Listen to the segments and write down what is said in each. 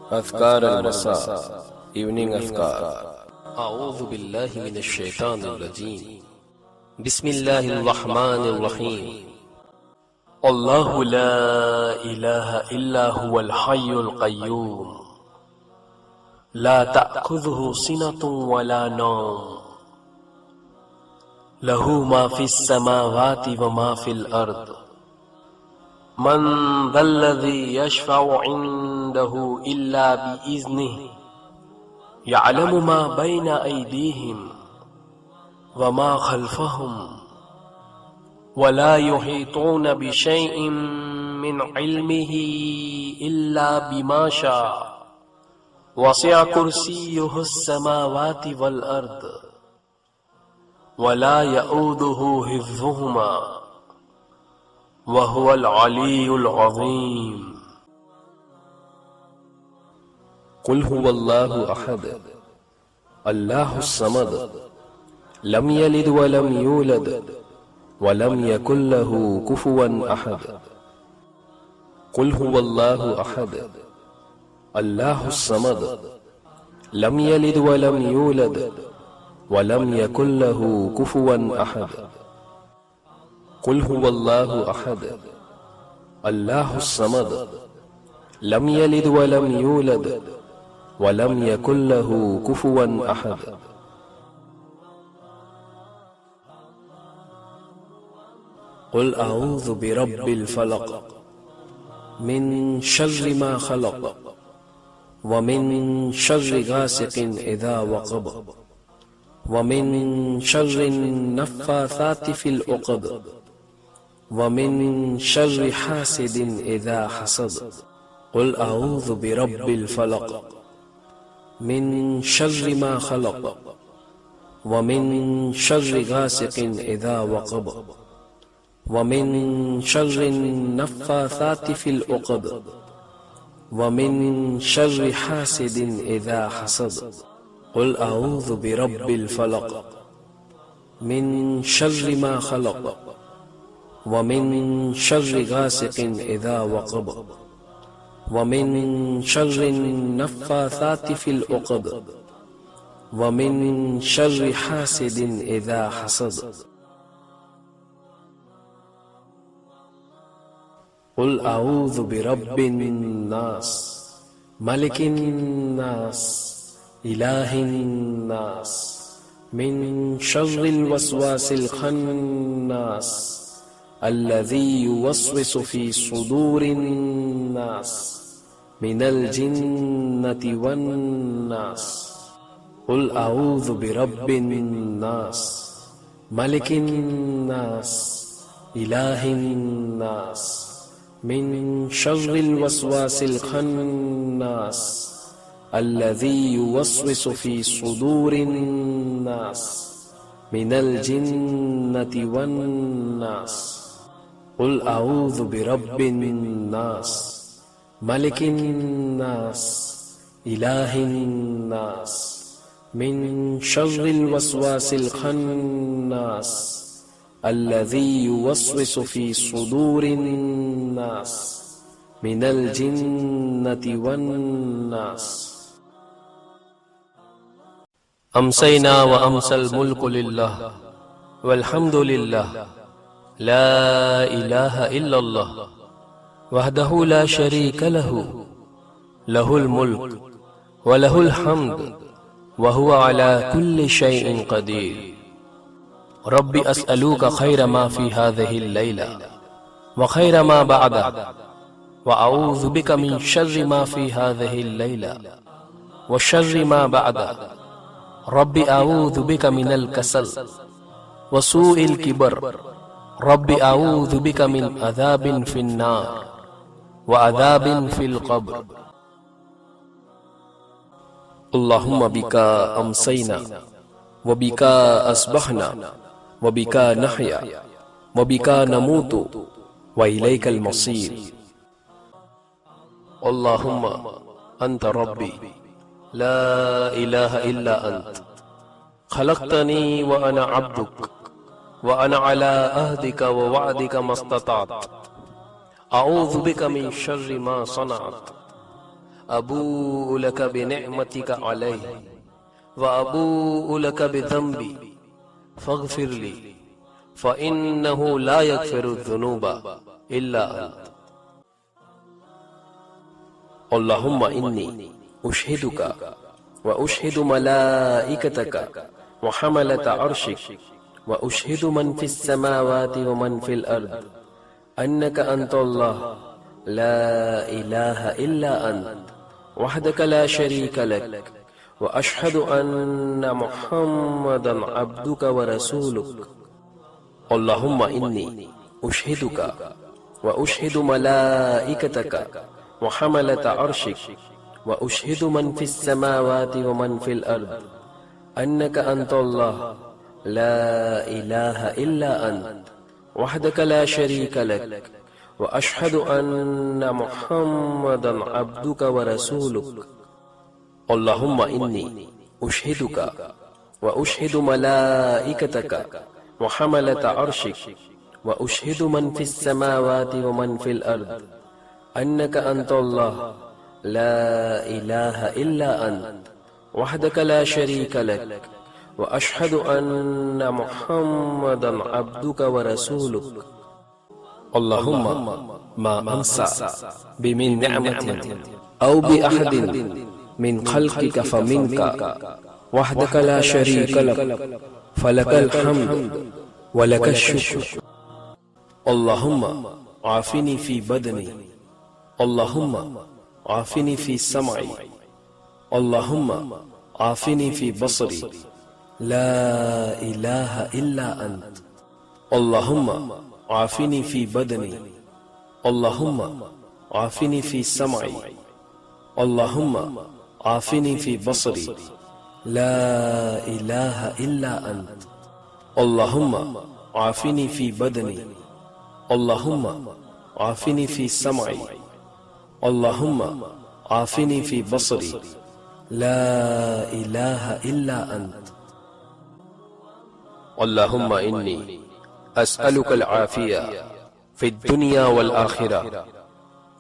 अज़कार अल-मसा, evening अज़कार। अऊज़ु बिल्लाहि मिनश शैतानिर रजीम। बिस्मिल्लाहिर रहमानिर रहीम। अल्लाहु ला इलाहा इल्ला हुवल हय्युल क़य्यूम, ला तअख़ुज़ुहु सिनतुन वला नौम, लहू मा फ़िस समावाति व मा फ़िल अर्द, मन ज़ल्लज़ी यशफ़अु इंदहु इल्ला बिइज़्निहि, यअलमु मा बैना अयदीहिम व मा खल्फ़हुम, वला युहीतून बिशैइन मिन इल्मिही इल्ला बिमा शाअ, वसिअ कुर्सियुहुस समावाति वल अर्द, वला यऊदुहु हिफ़्ज़ुहुमा, वहुवल अलीयुल अज़ीम। कुल हुवल्लाहु अहद, अल्लाहुस समद, लम यलिद व लम यूलद व लम यकुल लहू कुफुवन अहद। कुल हुवल्लाहु अहद, अल्लाहुस समद, लम यलिद व लम यूलद व लम यकुल लहू कुफुवन अहद। कुल हुवल्लाहु अहद, अल्लाहुस समद, लम यलिद व लम यूलद व लम यकुल लहू कुफुवन अहद। कुल अऊज़ु बिरब्बिल फलक, मिन शर्रि मा खलक, व मिन शर्रि गासिकिन इज़ा वक़ब, व मिन शर्रि नफ़्फ़ासाति फ़िल उक़द, व मिन शर्रि हासिदिन इज़ा हसद। कुल अऊज़ु बिरब्बिल फलक, मिन शर्रि मा खलक, व मिन शर्रि गासिकिन इज़ा वक़ब, व मिन शर्रि नफ़्फ़ासाति फ़िल उक़द, व मिन शर्रि हासिदिन इज़ा हसद। कुल अऊज़ु बिरब्बिल फलक, मिन शर्रि मा खलक, व मिन शर्रि गासिकिन इज़ा वक़ब, व मिन शर्रि नफ़्फ़ासाति फ़िल उक़द, व मिन शर्रि हासिदिन इज़ा हसद। कुल अऊज़ु बिरब्बिन नास, मलिकिन नास, इलाहिन नास, मिन शर्रिल वस्वासिल खन्नास, अल्लज़ी युवस्विसु फ़ी सुदूरिन नास, मिनल जिन्नति वन नास। कुल अऊज़ु बिरब्बिन नास, मलिकिन नास, इलाहिन नास, मिन शर्रिल वस्वासिल खन्नास, अल्लज़ी युवस्विसु फ़ी सुदूरिन नास, मिनल जिन्नति वन नास। कुल अऊज़ु बिरब्बिन नास, मलिकिन नास, इलाहिन नास, मिन शर्रिल वस्वासिल खन्नास, अल्लज़ी युवस्विसु फ़ी सुदूरिन नास, मिनल जिन्नति वन नास। अम्सैना व अम्सल मुल्कु लिल्लाह वल्हम्दु लिल्लाह, ला इलाहा इल्लल्लाह, वहदहु ला शरीक लहु, लहुल मुल्क व लहुल हम्द, व हुवा अला कुल्लि शैइन क़दीर। रब्बि अस्अलुका खैर मा फ़ी हाज़िहिल लैला व खैर मा बअदह, व अऊज़ु बिका मिन शर्रि मा फ़ी हाज़िहिल लैला व शर्रि मा बअदह। रब्बि अऊज़ु बिका मिनल कसल व सूइल किबर। रब्बि अऊज़ु बिका मिन अज़ाबिन फ़िन्नार व अज़ाबिन फ़िल क़ब्र। अल्लाहुम्मा बिका अम्सैना व बिका अस्बहना व बिका नहया व बिका नमूतु व इलैकल मसीर। अल्लाहुम्मा अंत रब्बी, ला इलाहा इल्ला अंत, खलक़तनी व अना अब्दुक, व अना अला अहदिका व वअदिका मस्तताअत, अऊज़ु बिका मिन शर्रि मा सनअत, अबूउ लक बिनिअमतिका अलैहि व अबूउ लक बिज़ंबी फ़ग़फ़िरली फ़इन्नहु ला यग़फ़िरुज़्ज़ुनूबा इल्ला अंत। अल्लाहुम्मा इन्नी उशहिदुका व उशहिदु मलाइकतका व हमलत अर्शिक व उशहिदु मन फिस समावाति व मन फिल अर्द अन्नका अंतल्लाह ला इलाहा इल्ला अंत वहदका ला शरीका लक व अशहदु अन्ना मुहम्मदन अब्दुका व रसूलुक। अल्लाहुम्मा इन्नी उशहिदुका व उशहिदु मलाइकतका व हमलत अर्शिक व उशहिदु मन फिस समावाति व मन फिल अर्द अन्नका अंतल्लाह ला इलाहा इल्ला अंत वहदका ला शरीका लक व अशहदु अन्ना मुहम्मदन अब्दुका व रसूलुक। अल्लाहुम्मा इन्नी उशहिदुका व उशहिदु मलाइकतका व हमलत अर्शिक व उशहिदु मन फिस समावाति व मन फिल अर्द अन्नका अंतल्लाह ला इलाहा इल्ला अंत वहदका ला शरीका लक व अशहदु अन्ना मुहम्मदन अब्दुका व रसूलुक। अल्लाहुम्मा मा अमसा बिमिन निअमतिन औ बिअहदिन मिन खल्क़िका फमिनका वहदका ला शरीका लक फलकल हम्द व लकश शुक्र। अल्लाहुम्मा आफिनी फी बदनी अल्लाहुम्मा आफिनी फी समई अल्लाहुम्मा आफिनी फी बसरी ला इलाहा इल्ला अंत। अल्लाहुम्मा आफिनी फी बदनी अल्लाहुम्मा आफिनी फी समई अल्लाहुम्मा आफिनी फी बसरी ला इलाहा इल्ला अंत। अल्लाहुम्मा आफिनी फी बदनी अल्लाहुम्मा आफिनी फी समई अल्लाहुम्मा आफिनी फी बसरी ला इलाहा इल्ला अंत। अल्लाहुम्मा इन्नी अस्अलुकल आफिया फिद दुनिया वल आखिरा।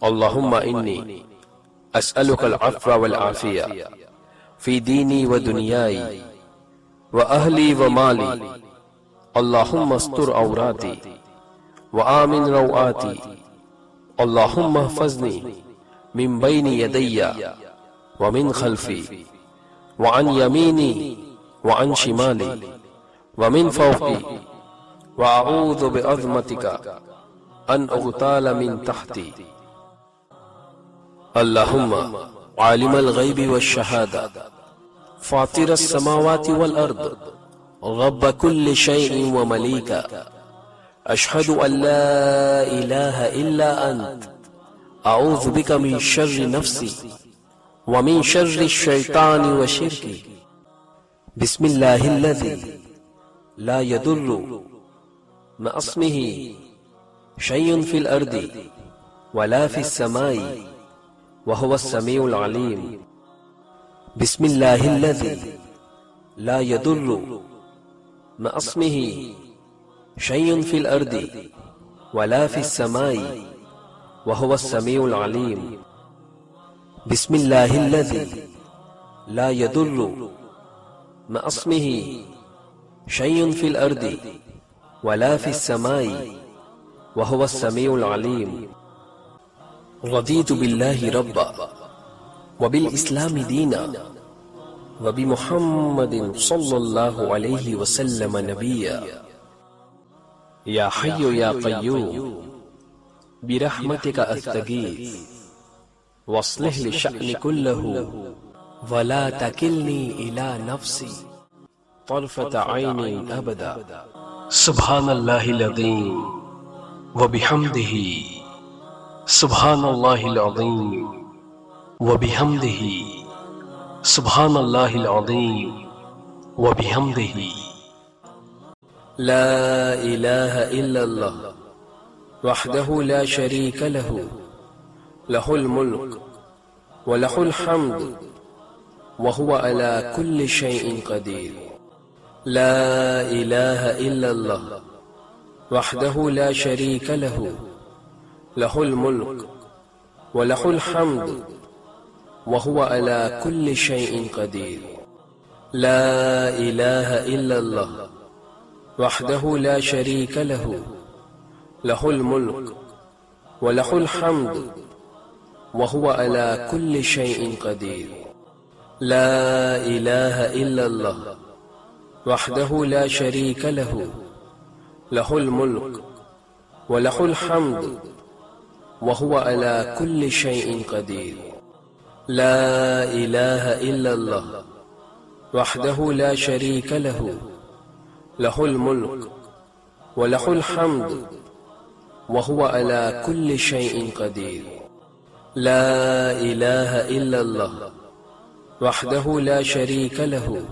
अल्लाहुम्मा इन्नी अस्अलुकल अफ़्व वल आफिया फी दीनी व दुनियाई व अहली व माली। अल्लाहुम्मा अस्तुर औराती व आमिन रौआती। अल्लाहुम्मा हफ़ज़नी मिन बैनि यदैया व मिन खल्फ़ी व अन यमीनी व अन शिमाली व मिन फ़ौक़ी व अऊज़ु बिअज़मतिका अन उग़ताल मिन तहती। अल्लाहुम्मा आलिमल ग़ैबि वश्शहादा फ़ातिरस समावाति वल अर्द रब्ब कुल्लि शैइन व मलीका अशहदु अन ला इलाहा इल्ला अंत अऊज़ु बिका मिन शर्रि नफ़्सी व मिन शर्रि शैतानि व शिर्की। बिस्मिल्लाहिल्लज़ी ला यदुर्रु मअ अस्मिही शैउन फ़िल अर्दि वला फ़िस समाई व हुवस समीउल अलीम। बिस्मिल्लाहिल्लज़ी ला यदुर्रु मअ अस्मिही शैउन फ़िल अर्दि वला फ़िस समाई व हुवस समीउल अलीम। बिस्मिल्लाहिल्लज़ी ला यदुर्रु मअ अस्मिही शैउन फ़िल अर्दि वला फ़िस समाई व हुवस समीउल अलीम। रदीतु बिल्लाहि रब्बा व बिल इस्लामि दीना व बि मुहम्मदिन सल्लल्लाहु अलैहि वसल्लम नबिय्या। या हय्यु या क़य्यूम बिरहमतिका अस्तगीथ वस्लिह लि शअनि कुल्लहु व ला तकिलनी इला नफ्सी तर्फत ऐनिन अबदा। सुब्हानल्लाहिल अज़ीम व बिहम्दिही सुब्हानल्लाहिल अज़ीम व बिहम्दिही सुब्हानल्लाहिल अज़ीम व बिहम्दिही। ला इलाहा इल्लल्लाह वहदहु ला शरीका लहु लहुल मुल्क व लहुल हम्द व हुवा अला कुल्लि शैइन क़दीर। ला इलाहा इल्लल्लाह वहदहु ला शरीका लहु लहुल मुल्क व लहुल हम्द وهو على كل شيء قدير. لا إله إلا الله وحده لا شريك له، له الملك وله الحمد وهو على كل شيء قدير. لا إله إلا الله وحده لا شريك له، له الملك وله الحمد وهو على كل شيء قدير. لا إله إلا الله وحده لا شريك له، له الملك وله الحمد وهو على كل شيء قدير. لا إله إلا الله وحده لا شريك له،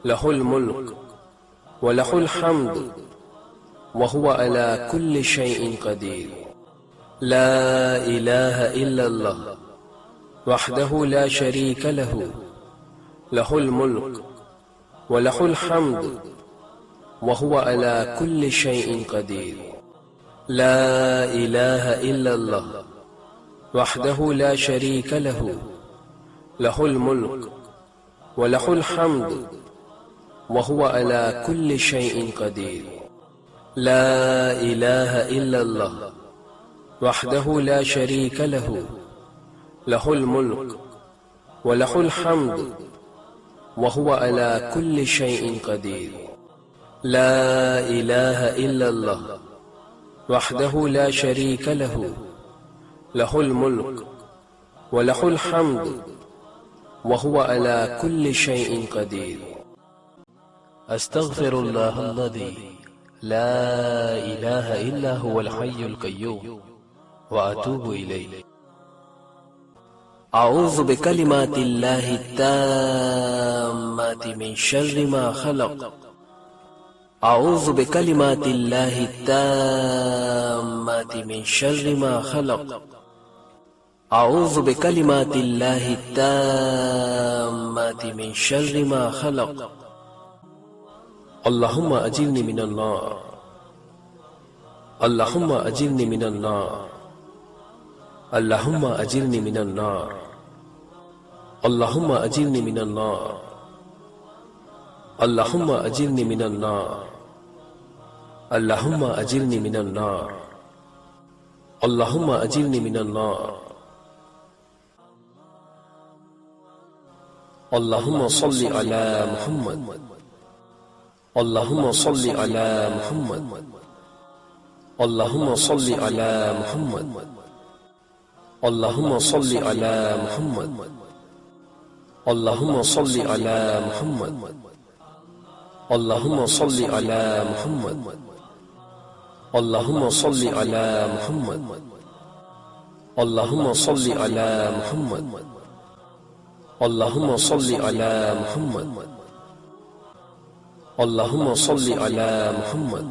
له الملك وله الحمد وهو على كل شيء قدير. لا إله إلا الله وحده لا شريك له، له الملك وله الحمد وهو على كل شيء قدير. لا إله إلا الله وحده لا شريك له، له الملك وله الحمد وهو على كل شيء قدير. لا إله إلا الله وحده لا شريك له، له الملك وله الحمد وهو على كل شيء قدير. لا إله إلا الله وحده لا شريك له، له الملك وله الحمد وهو على كل شيء قدير. أستغفر الله الذي لا إله إلا هو الحي القيوم وأتوب إليه. أعوذ بكلمات الله التامات من شر ما خلق. أعوذ بكلمات الله التامات من شر ما خلق. أعوذ بكلمات الله التامات من شر ما خلق. اللهم أجرني من النار. اللهم أجرني من النار. اللهم أجرني من النار. اللهم أجرني من النار. اللهم أجرني من النار. اللهم أجرني من النار. اللهم أجرني من النار. اللهم صل على محمد. اللهم صل على محمد. اللهم صل على محمد. اللهم صل على محمد. اللهم صل على محمد. اللهم صل على محمد. اللهم صل على محمد. اللهم صل على محمد. اللهم صل على محمد. اللهم صل على محمد.